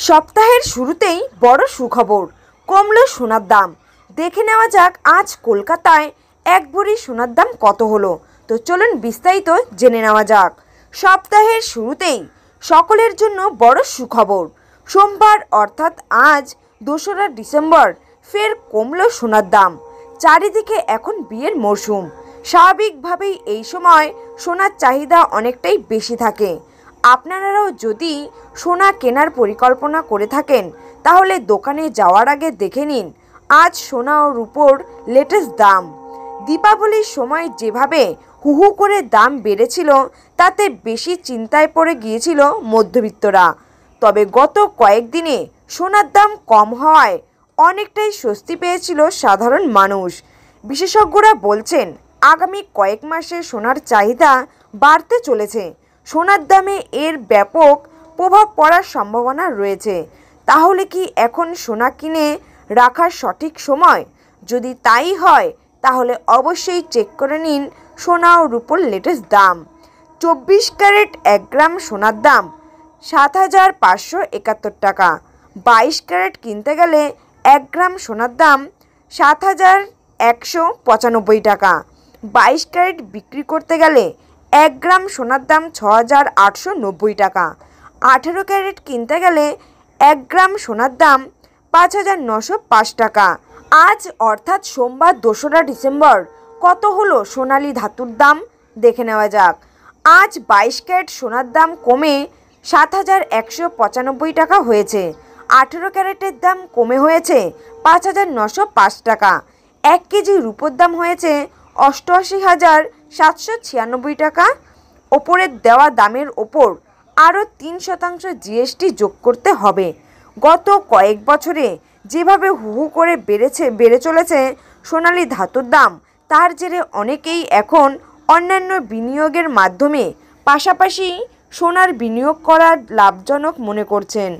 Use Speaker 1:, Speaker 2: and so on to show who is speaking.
Speaker 1: সপ্তাহের শুরুতেই বড় সুখবর, কমলো সোনার দাম। দেখে নেওয়া যাক আজ কলকাতায় এক ভরি সোনার দাম কত হলো। তো চলুন বিস্তারিত জেনে নেওয়া যাক। সপ্তাহের শুরুতেই সকলের জন্য বড় সুখবর। সোমবার অর্থাৎ আজ 2রা ডিসেম্বর ফের কমলো সোনার দাম। চারিদিকে এখন বিয়ের মরশুম, স্বাভাবিকভাবেই এই সময় সোনার চাহিদা অনেকটাই বেশি থাকে। আপনারাও যদি সোনা কেনার পরিকল্পনা করে থাকেন তাহলে দোকানে যাওয়ার আগে দেখে নিন আজ সোনা ও রূপোর লেটেস্ট দাম। দীপাবলির সময় যেভাবে হুহু করে দাম বেড়েছিল তাতে বেশি চিন্তায় পড়ে গিয়েছিল মধ্যবিত্তরা। তবে গত কয়েকদিনে সোনার দাম কম হওয়ায় অনেকটাই স্বস্তি পেয়েছিল সাধারণ মানুষ। বিশেষজ্ঞরা বলছেন আগামী কয়েক মাসে সোনার চাহিদা বাড়তে চলেছে। সোনার দামে এর ব্যাপক প্রভাব পড়ার সম্ভাবনা রয়েছে। তাহলে কি এখন সোনা কিনে রাখার সঠিক সময়? যদি তাই হয় তাহলে অবশ্যই চেক করে নিন সোনা ও রূপোর লেটেস্ট দাম। 24 ক্যারেট 1 গ্রাম সোনার দাম 7,571 টাকা। 22 ক্যারেট কিনতে গেলে 1 গ্রাম সোনার দাম 7,195 টাকা। 22 ক্যারেট বিক্রি করতে গেলে 1 গ্রাম সোনার দাম 6,890 টাকা। 18 ক্যারেট কিনতে গেলে 1 গ্রাম সোনার দাম 5,905 টাকা। আজ অর্থাৎ সোমবার 2রা ডিসেম্বর কত হলো সোনালী ধাতুর দাম দেখে নেওয়া যাক। আজ 22 ক্যারেট সোনার দাম কমে 7,195 টাকা হয়েছে। 18 ক্যারেটের দাম কমে হয়েছে 5,905 টাকা। 1 কেজি রূপোর দাম হয়েছে 88,796 টাকা। ওপরের দেওয়া দামের ওপর আরও 3% জিএসটি যোগ করতে হবে। গত কয়েক বছরে যেভাবে হুহু করে বেড়ে চলেছে সোনালী ধাতুর দাম, তার জেরে অনেকেই এখন অন্যান্য বিনিয়োগের মাধ্যমে পাশাপাশি সোনার বিনিয়োগ করা লাভজনক মনে করছেন।